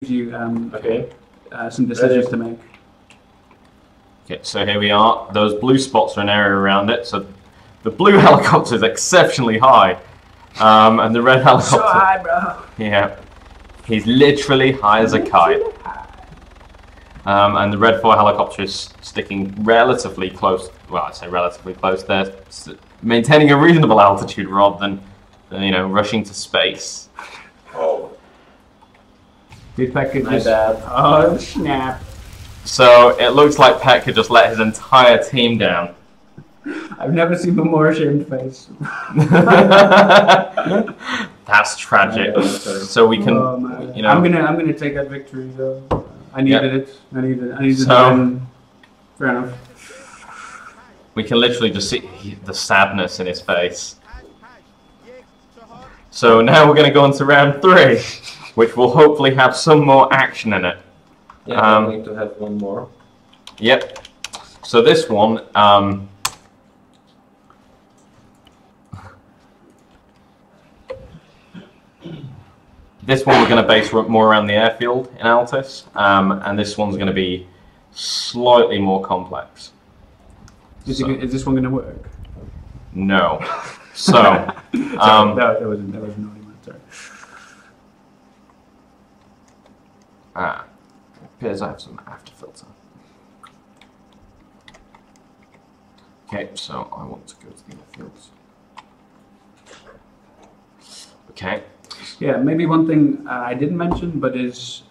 you Okay. some decisions to make. Okay, so here we are. Those blue spots are an area around it. So the blue helicopter is exceptionally high, and the red helicopter. So high, bro. Yeah, he's literally high as a kite. And the red 4 helicopter is sticking relatively close. Well, I say relatively close. They're maintaining a reasonable altitude rather than rushing to space. Oh. Did Peck could My just... bad. Oh, snap. So it looks like Peck could just let his entire team down. I've never seen a more ashamed face. That's tragic. So we can, I'm gonna take that victory though. I needed it. I needed So- to win. Fair enough. We can literally just see the sadness in his face. So now we're going to go on to round 3, which will hopefully have some more action in it. Yeah, I'm going to have one more. Yep. So this one, we're going to base more around the airfield in Altus, and this one's going to be slightly more complex. Is this one gonna work? No. So, Sorry, that wasn't an argument. Sorry. Appears I have some after filter. Okay, so I want to go to the airfields. Okay. Yeah, maybe one thing I didn't mention, but is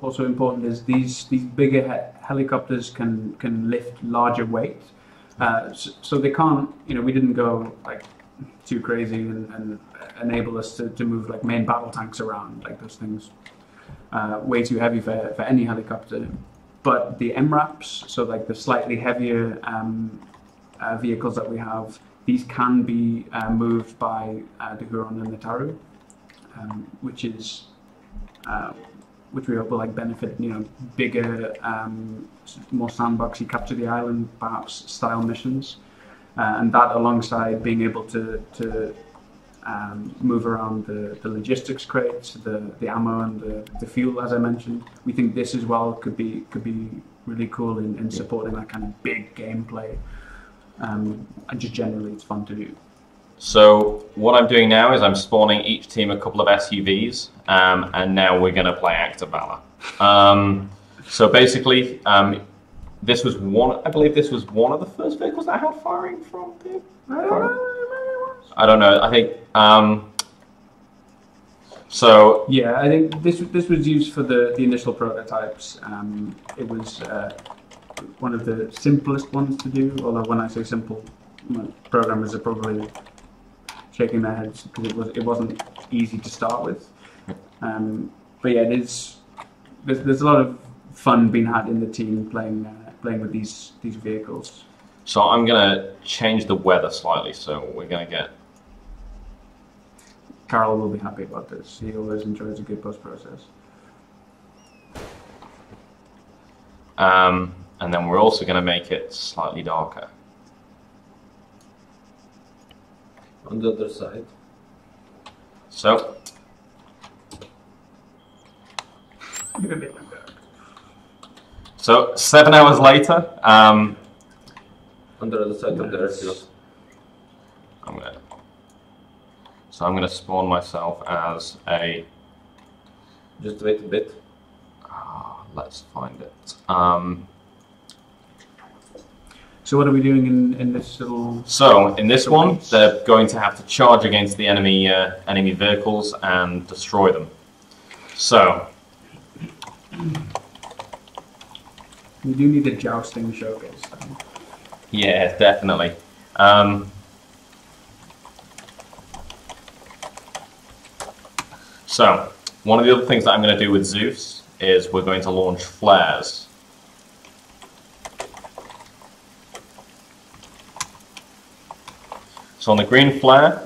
also important, is these bigger helicopters can lift larger weight. So they can't, we didn't go like too crazy and enable us to move like main battle tanks around, like those things way too heavy for any helicopter. But the MRAPs, so like the slightly heavier vehicles that we have, these can be moved by the Huron and the Taru, which we hope will benefit, bigger, more sandboxy capture the island, perhaps style missions, and that alongside being able to move around the logistics crates, the ammo and the fuel, as I mentioned. We think this as well could be really cool in supporting that kind of big gameplay, and just generally it's fun to do. So what I'm doing now is I'm spawning each team a couple of SUVs, and now we're going to play Act of Valor. So basically, this was I believe this was one of the first vehicles that I had firing from the... I don't know, I think... so... Yeah, I think this was used for the initial prototypes. It was one of the simplest ones to do, although when I say simple, programmers are probably shaking their heads because it wasn't easy to start with. But yeah, there's a lot of fun being had in the team playing with these vehicles. So I'm gonna change the weather slightly. So we're gonna get. Carl will be happy about this. He always enjoys a good post process. And then we're also gonna make it slightly darker. On the other side. So. So 7 hours later, on the other side of the airfield. I'm gonna spawn myself as a. Just wait a bit. Let's find it. So what are we doing in this little... So in this one, they're going to have to charge against the enemy vehicles and destroy them. So. We do need a jousting showcase. Yeah, definitely. So, one of the other things that I'm going to do with Zeus is we're going to launch flares. So on the green flare,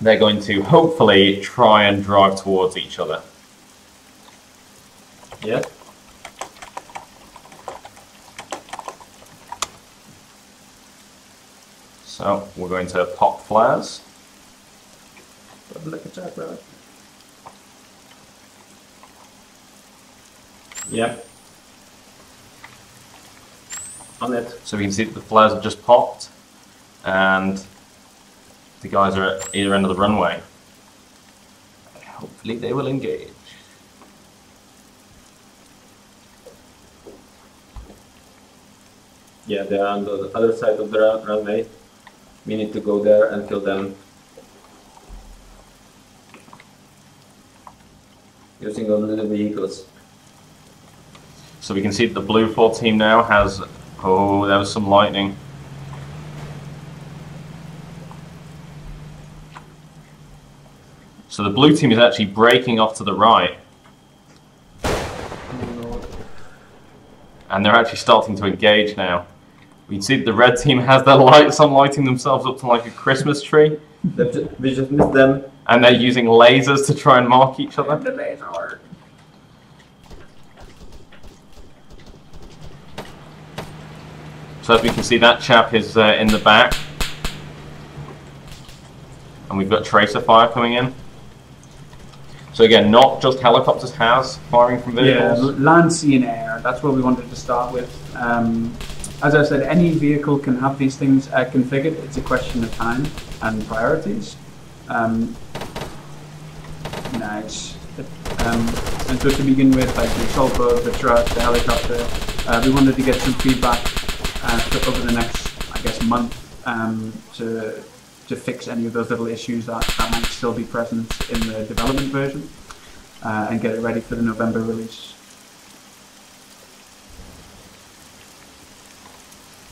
they're going to hopefully try and drive towards each other. Yeah. So we're going to pop flares. Public attack, right? Yeah. On it. So we can see that the flares have just popped, and the guys are at either end of the runway. Hopefully they will engage. Yeah, they're on the other side of the runway. We need to go there and kill them. Using only the vehicles. So we can see that the blue 4 team now has... Oh, there was some lightning. So the blue team is actually breaking off to the right. And they're actually starting to engage now. We can see that the red team has their lights on, lighting themselves up to like a Christmas tree. We just missed them. And they're using lasers to try and mark each other. The laser. So as we can see, that chap is in the back. And we've got tracer fire coming in. So again, not just helicopters has firing from vehicles. Yeah, land, sea and air. That's what we wanted to start with. As I said, any vehicle can have these things configured. It's a question of time and priorities. And so to begin with, like the assault boat, the truck, the helicopter, we wanted to get some feedback over the next, I guess, month to fix any of those little issues that might still be present in the development version and get it ready for the November release.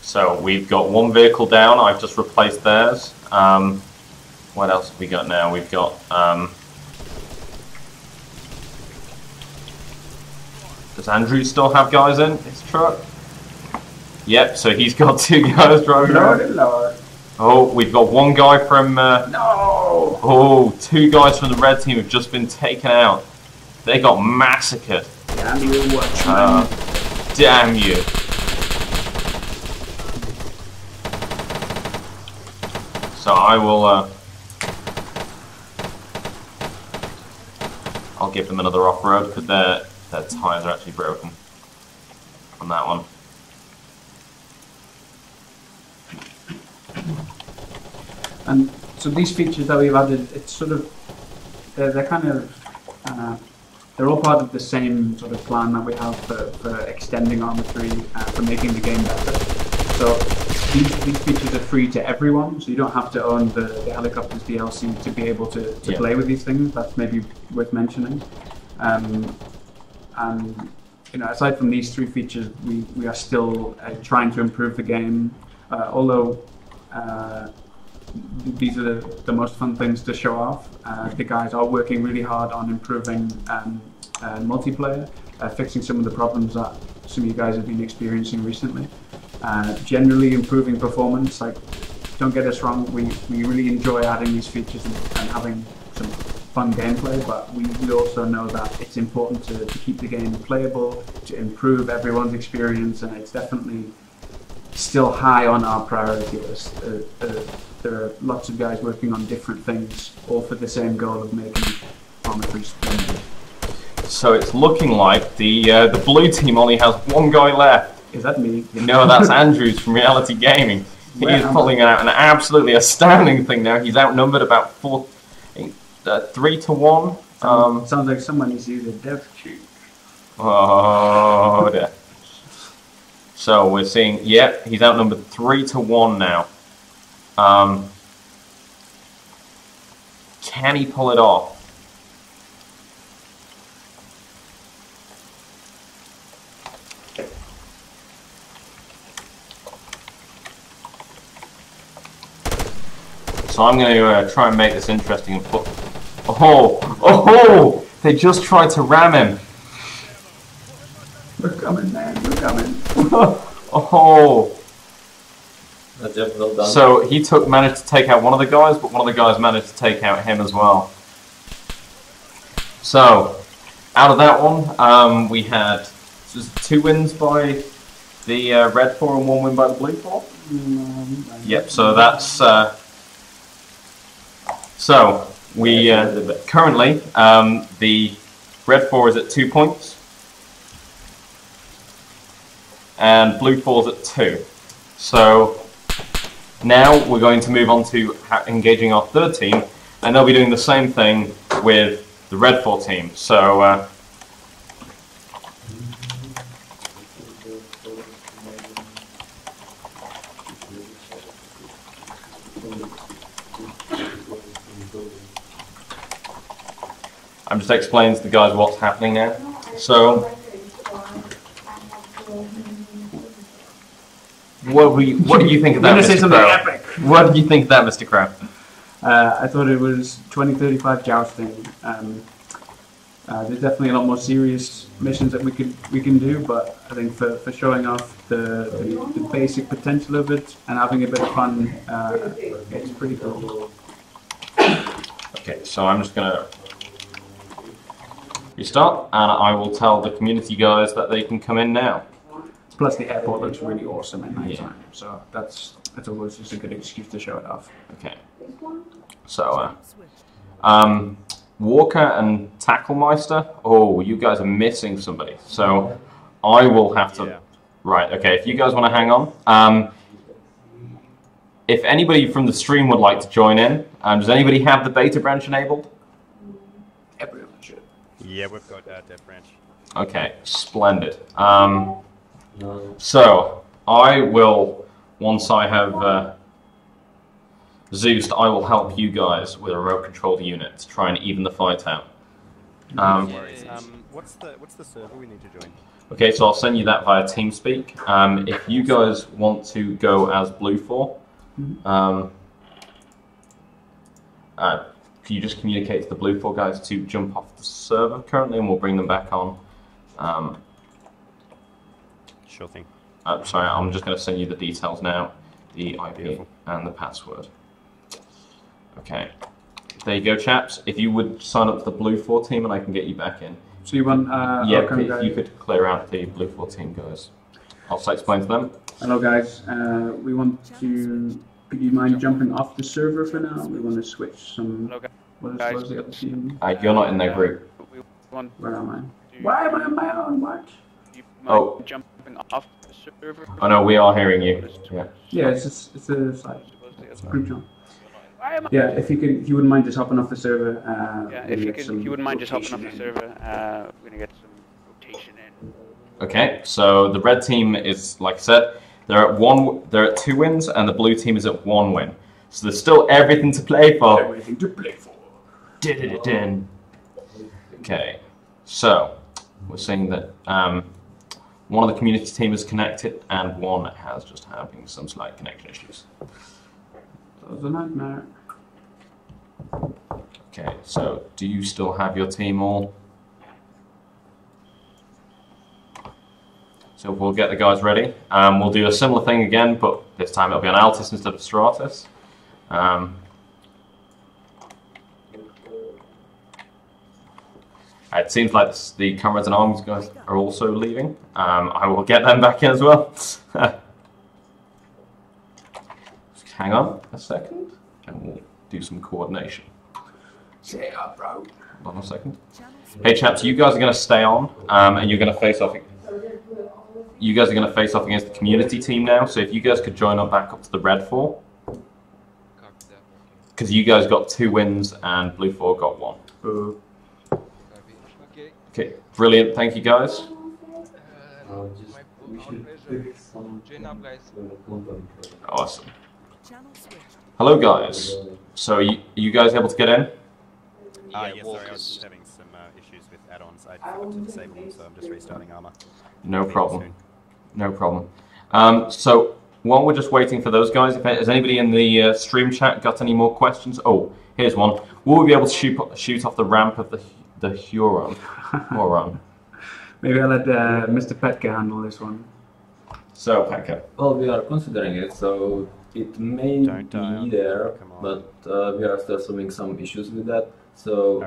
So we've got one vehicle down. I've just replaced theirs. What else have we got now? We've got... does Andrew still have guys in his truck? Yep, so he's got 2 guys driving around. Lord. Oh, we've got 1 guy from... No! Oh, 2 guys from the red team have just been taken out. They got massacred. Damn you, watchman. Damn you. So I will... I'll give them another off-road because their tyres are actually broken on that one. And so these features that we've added, it's sort of, they're kind of, they're all part of the same sort of plan that we have for extending Arma 3, for making the game better. So these features are free to everyone, so you don't have to own the Helicopters DLC to be able to play with these things. That's maybe worth mentioning. And you know, aside from these 3 features, we are still trying to improve the game, although these are the most fun things to show off. The guys are working really hard on improving multiplayer, fixing some of the problems that some of you guys have been experiencing recently. Generally improving performance. Like, don't get us wrong, we really enjoy adding these features and having some fun gameplay, but we also know that it's important to keep the game playable, to improve everyone's experience, and it's definitely still high on our priority list. There are lots of guys working on different things, all for the same goal of making Arma 3 splendid. So it's looking like the blue team only has 1 guy left. Is that me? No, that's Andrews from Reality Gaming. He's pulling out an absolutely astounding thing now. He's outnumbered about 3 to 1. Sounds like someone needs to use a dev cheat. Oh dear. So we're seeing, yeah, he's outnumbered 3 to 1 now. Can he pull it off? So I'm going to try and make this interesting and put... Oh! They just tried to ram him. We're coming, man. We're coming. Oh! Well done. So he managed to take out one of the guys, but one of the guys managed to take out him as well. So, out of that one, we had just 2 wins by the red 4 and 1 win by the blue 4. Yep. So that's so we currently the red 4 is at 2 points, and blue 4's at 2. So now we're going to move on to engaging our third team, and they'll be doing the same thing with the red 4 team. So I'm just explaining to the guys what's happening now. So what do you think of that, Mr. Crowe? What did you think of that, Mr. Crowe? I thought it was 2035 jousting. There's definitely a lot more serious missions that we can do, but I think for showing off the basic potential of it and having a bit of fun, it's pretty cool. Okay, so I'm just gonna restart, and I will tell the community guys that they can come in now. Plus, the airport looks really awesome at night time, so that's always just a good excuse to show it off. Okay. So, Walker and Tacklemeister. Oh, you guys are missing somebody. So, I will have to. Yeah. Right. Okay. If you guys want to hang on, if anybody from the stream would like to join in, does anybody have the beta branch enabled? Everyone should. Yeah, we've got dev branch. Okay. Splendid. So, I will, once I have Zeused, I will help you guys with a remote-controlled unit to try and even the fight out. What's the server we need to join? Okay, so I'll send you that via TeamSpeak. If you guys want to go as Blue 4, can you just communicate to the Blue 4 guys to jump off the server currently, and we'll bring them back on. Sure thing. Sorry, I'm just going to send you the details now, the IP Beautiful. and the password. Okay, there you go, chaps. If you would sign up to the Blue 4 team, and I can get you back in. So you want? Yeah, if you could clear out the Blue 4 team, guys. I'll explain to them. Hello, guys. We want to. Could you mind jumping off the server for now? We want to switch some. Hello, what is the other team? You're not in their group. Where am I? Why am I on my own? What? Oh. Jumping off the server. Oh no, we are hearing you. Yeah. Yeah, it's a side. It's a group jump. Yeah, if you wouldn't mind just hopping off the server. Yeah, if you wouldn't mind just hopping off the server, we're gonna get some rotation in. Okay, so the red team is, like I said, they're at 2 wins, and the blue team is at 1 win. So there's still everything to play for. Everything to play for. Okay, so we're saying that one of the community team is connected, and one has just having some slight connection issues. That was a nightmare. Okay, so do you still have your team all? So we'll get the guys ready. We'll do a similar thing again, but this time it'll be on Altis instead of Stratus. It seems like the Comrades in Arms guys are also leaving. I will get them back in as well. Hang on a second, and we'll do some coordination. Say up, bro. Hold on a second. Hey chaps, you guys are going to stay on, and you're going to face off. You guys are going to face off against the community team now. So if you guys could join up back up to the red 4, because you guys got 2 wins and blue 4 got 1. Okay, brilliant. Thank you guys. Awesome. Hello guys. So are you guys able to get in? Yes, sorry, I was just having some issues with add-ons. I forgot to disable them, so I'm just restarting Arma. No problem. No problem. So while we're just waiting for those guys, has anybody in the stream chat got any more questions? Oh, here's one. Will we be able to shoot off the ramp of the Huron? Maybe I'll let Mr. Petka handle this one. So, Petka. Well, we are considering it, so it may be there, but we are still having some issues with that. So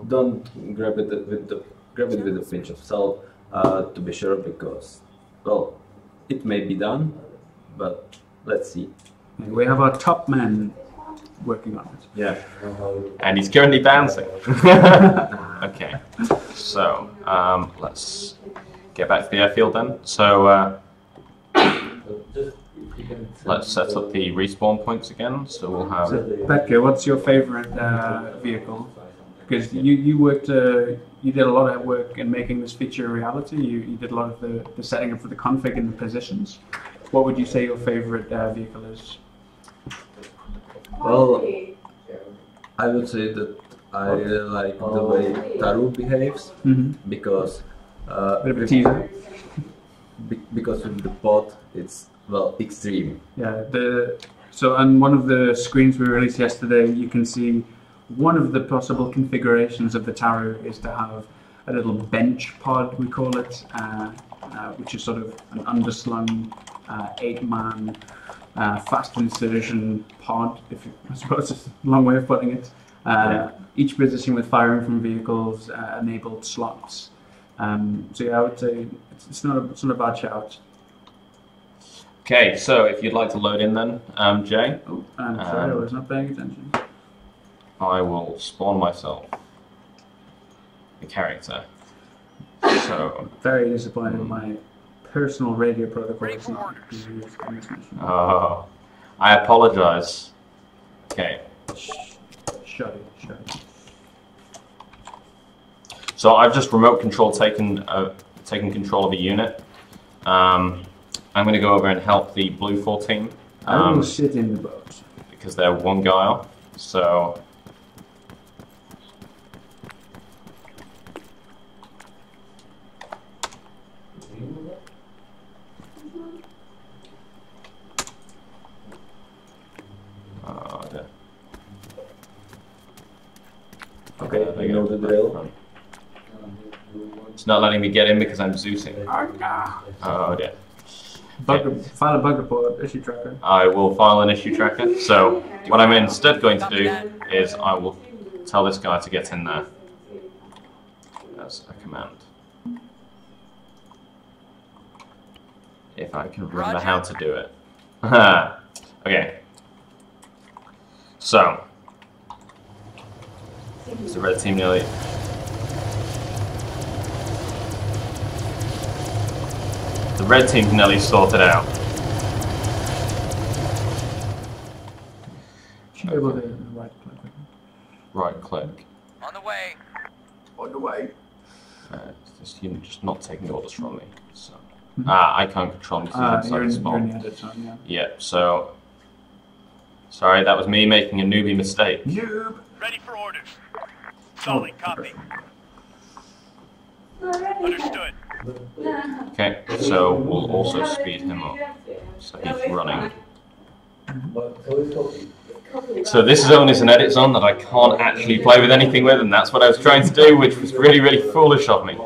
don't grab it with a pinch of salt to be sure, because well, it may be done, but let's see. We have our top man working on it. Yeah. And he's currently bouncing. Okay. So let's get back to the airfield then. So let's set up the respawn points again. So we'll have. So, Petke, what's your favorite vehicle? Because you worked, you did a lot of work in making this feature a reality. You did a lot of the setting up for the config and the positions. What would you say your favorite vehicle is? Well, I would say that I really like the way Taru behaves, because Bit of a teaser. because with the pod it's, well, extreme. Yeah. So on one of the screens we released yesterday, you can see one of the possible configurations of the Taru is to have a little bench pod, we call it, which is sort of an underslung 8-man fast insertion pod, I suppose it's a long way of putting it. Each position with firing from vehicles, enabled slots. So yeah, I would say it's not a bad shout. Okay, so if you'd like to load in then, Jay. Oh, I'm sorry, I was not paying attention. I will spawn myself the character. So. Very disappointed my personal radio protocol is not being used on this mission. Oh, I apologize. Okay. Shut it. So I've just remote control taken control of a unit. I'm going to go over and help the Blue 4 team. I will sit in the boat. Because they're one guy off. So. Okay, I know the drill. It's not letting me get in because I'm Zeusing. Oh dear. File a bug report, issue tracker. I will file an issue tracker. So what I'm instead going to do is I will tell this guy to get in there. That's a command. If I can remember how to do it. Okay. So. Is the red team nearly... The red team's nearly sorted out. Should be able to right click. Right click. On the way. On the way. This unit just not taking orders from me. So. I can't control these inside the spawn. You're in the edit zone, yeah. Yeah, so... Sorry, that was me making a newbie mistake. Noob! Ready for orders. Solid, copy. Understood. Okay, so we'll also speed him up. So he's running. So this zone is an edit zone that I can't actually play with anything with, and that's what I was trying to do, which was really, really foolish of me.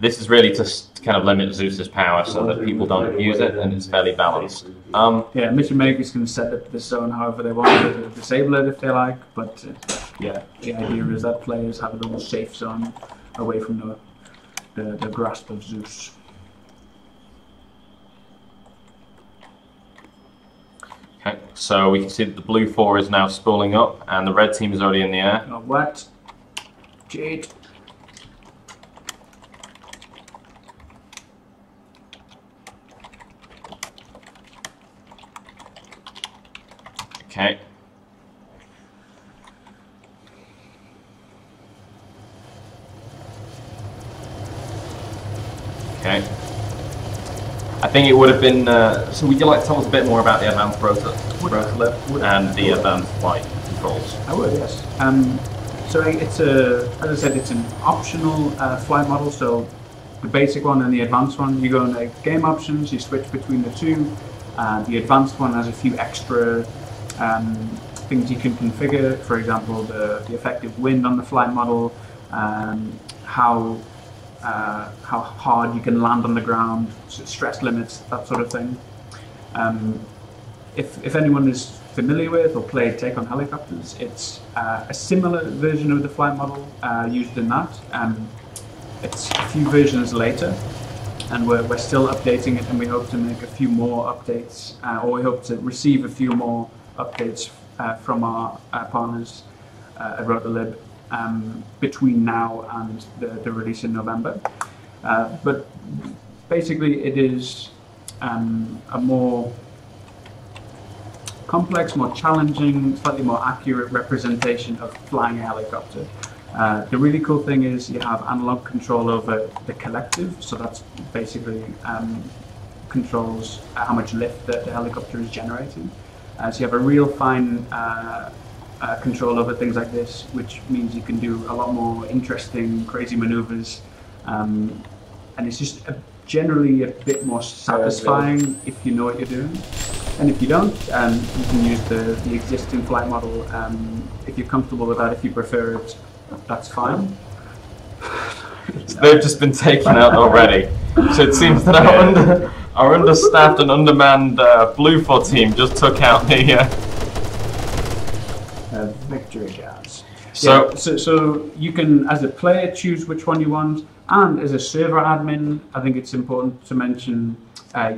This is really to kind of limit Zeus's power so that people don't abuse it, and it's fairly balanced. Yeah, mission makers can set up this zone however they want to disable it if they like, but yeah, the idea is that players have a little safe zone away from the grasp of Zeus. Okay, so we can see that the blue 4 is now spooling up, and the red team is already in the air. Oh, what? Cheat. Okay. Okay. I think it would have been. So, would you like to tell us a bit more about the advanced prototype and the advanced flight controls? I would, yes. So it's as I said, it's an optional flight model. So the basic one and the advanced one, you go into game options, you switch between the two. The advanced one has a few extra things you can configure. For example, the effective wind on the flight model, how hard you can land on the ground, stress limits, that sort of thing. If anyone is familiar with or played Take on Helicopters, it's a similar version of the flight model used in that. It's a few versions later, and we're still updating it, and we hope to make a few more updates, or we hope to receive a few more updates from our partners at Rotolib between now and the release in November. But basically it is a more complex, more challenging, slightly more accurate representation of flying a helicopter. The really cool thing is you have analog control over the collective, so that's basically controls how much lift the helicopter is generating. So you have a real fine control over things like this, which means you can do a lot more interesting, crazy maneuvers, and it's just generally a bit more satisfying if you know what you're doing. And if you don't, you can use the existing flight model. If you're comfortable with that, if you prefer it, that's fine. They've just been taken out already. So it seems that our understaffed and undermanned Bluefoot team just took out the victory gas. So, so you can, as a player, choose which one you want, and as a server admin, I think it's important to mention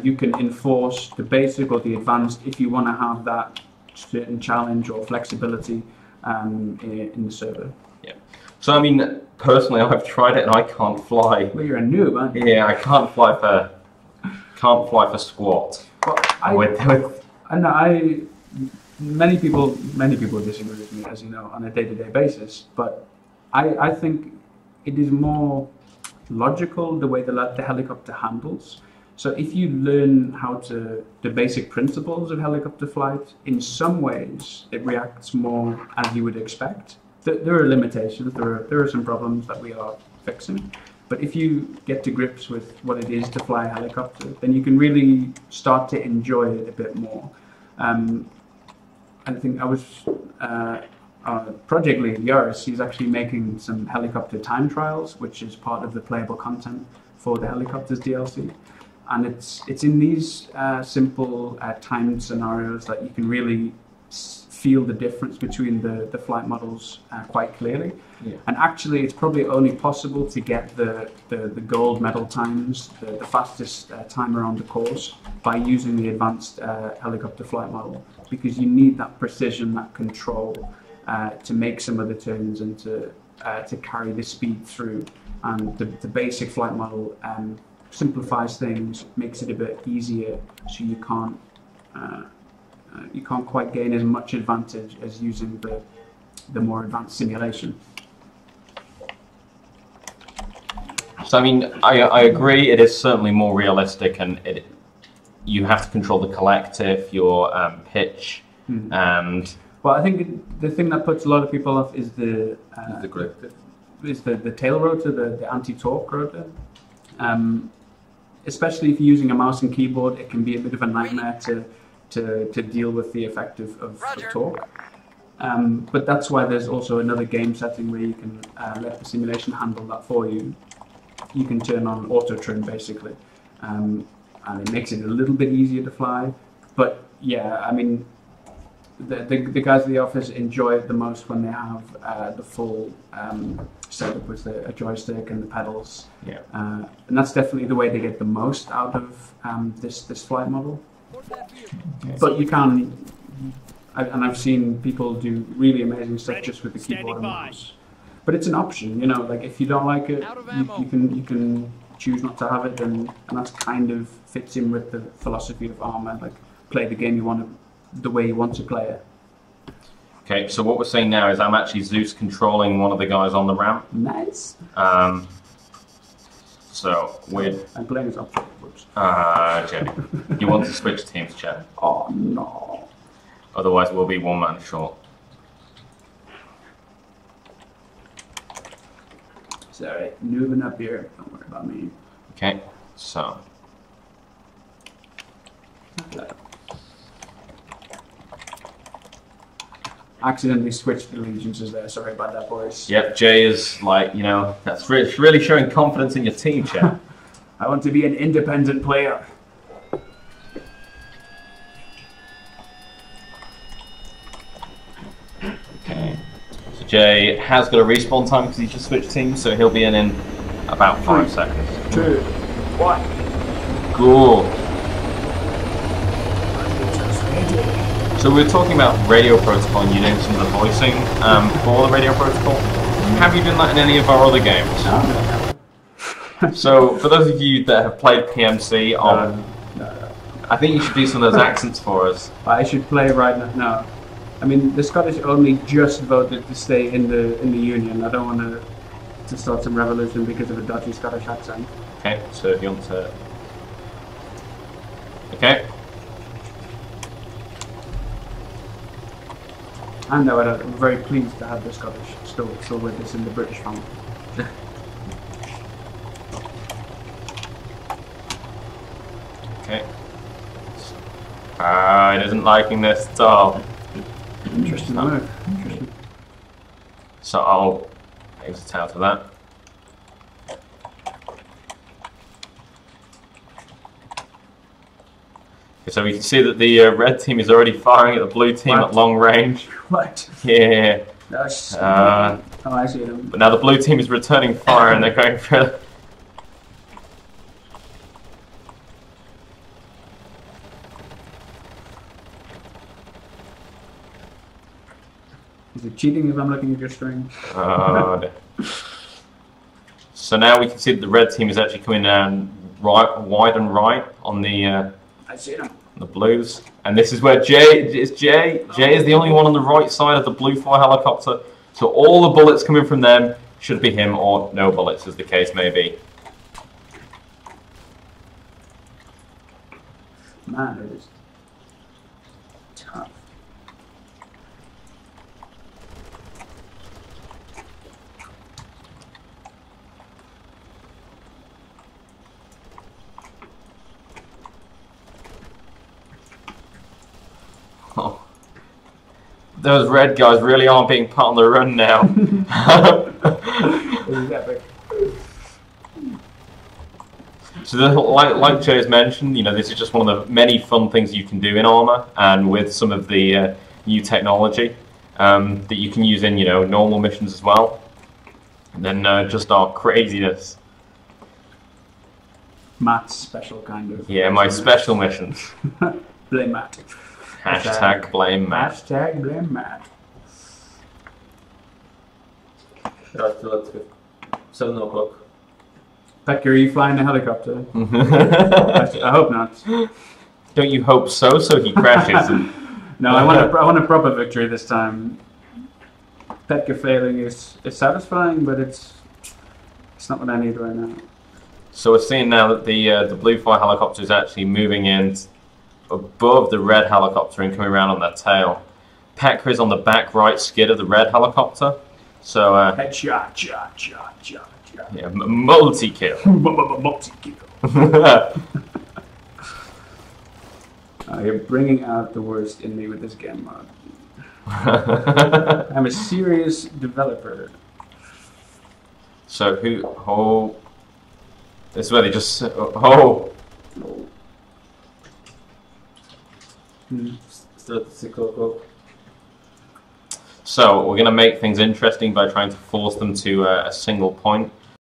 you can enforce the basic or the advanced if you want to have that certain challenge or flexibility in the server. yeah. So I mean, personally, I've tried it and I can't fly. Well, you're a noob, aren't you? Yeah, I can't fly for squat. Well, many people disagree with me, as you know, on a day-to-day basis. But I think it is more logical the way the helicopter handles. So if you learn the basic principles of helicopter flight, in some ways it reacts more as you would expect. There are limitations, there are some problems that we are fixing. But if you get to grips with what it is to fly a helicopter, then you can really start to enjoy it a bit more. I think I was project lead, Yaris, he's actually making some helicopter time trials, which is part of the playable content for the Helicopters DLC. And it's in these simple timed scenarios that you can really feel the difference between the flight models quite clearly. Yeah. And actually, it's probably only possible to get the gold medal times, the fastest time around the course, by using the advanced helicopter flight model, because you need that precision, that control to make some of the turns and to carry the speed through. And the basic flight model simplifies things, makes it a bit easier, so you can't quite gain as much advantage as using the more advanced simulation. So I mean, I agree. It is certainly more realistic, and you have to control the collective, your pitch, and. Well, I think the thing that puts a lot of people off is the tail rotor, the anti-torque rotor. Especially if you're using a mouse and keyboard, it can be a bit of a nightmare to deal with the effect of torque. But that's why there's also another game setting where you can let the simulation handle that for you. You can turn on auto trim basically, and it makes it a little bit easier to fly. But yeah, I mean, the guys at the office enjoy it the most when they have the full setup with a joystick and the pedals. Yeah. And that's definitely the way to get the most out of this flight model. Okay. But you can, and I've seen people do really amazing stuff just with the keyboard and mouse. But it's an option, you know. Like if you don't like it, you can choose not to have it, and that kind of fits in with the philosophy of Arma. Like play the game the way you want to play it. Okay, so what we're saying now is I'm actually Zeus controlling one of the guys on the ramp. Nice. So we're. I'm playing as opposite. Jenny, you want to switch teams, Chad? Oh no. Otherwise, we'll be one man short. Sorry, moving up here. Don't worry about me. Okay, so. Accidentally switched allegiances there. Sorry about that, boys. Yep, Jay is like, you know, that's really showing confidence in your team, Chad. I want to be an independent player. Okay. So Jay has got a respawn time because he just switched teams, so he'll be in about 5 seconds. 2, 1. Cool. So we were talking about radio protocol and you doing some of the voicing for the radio protocol. Have you done that in any of our other games? No. So for those of you that have played PMC, I think you should do some of those accents for us. I should play right now. No, I mean the Scottish only just voted to stay in the union. I don't want to start some revolution because of a dodgy Scottish accent. Okay, so if you want to. Okay. And though I'm very pleased to have the Scottish still with us in the British family. Okay. It isn't liking this at all. Interesting move. Interesting. So I'll exit out of that. Okay, so we can see that the red team is already firing at the blue team at long range. What? Yeah. Oh, I see them. But now the blue team is returning fire and they're going for. Is it cheating if I'm looking at your string? So now we can see that the red team is actually coming down wide and right on the I see them. The blues. And this is where Jay is the only one on the right side of the blue fire helicopter. So all the bullets coming from them should be him, or no bullets, as the case may be. Man, it is tough. Oh. Those red guys really aren't being put on the run now. This is epic. So like Jay's mentioned, you know, this is just one of the many fun things you can do in Arma, and with some of the new technology that you can use in, you know, normal missions as well. And then just our craziness. Matt's special kind of. Yeah, my special missions. Blame Matt. Hashtag blame Matt. Hashtag blame Matt. Yeah, still at 7 o'clock. Becky, are you flying a helicopter? I hope not. Don't you hope so? So he crashes. And No, I want a proper victory this time. Petka failing is satisfying, but it's not what I need right now. so we're seeing now that the blue fire helicopter is actually moving in above the red helicopter and coming around on their tail. Petka is on the back right skid of the red helicopter. So Headshot, shot. yeah, multi-kill. Multi-kill. You're bringing out the worst in me with this game mod. I'm a serious developer. So who? Oh, this is where they just. Oh. Still at 6 o'clock. So we're going to make things interesting by trying to force them to a single point.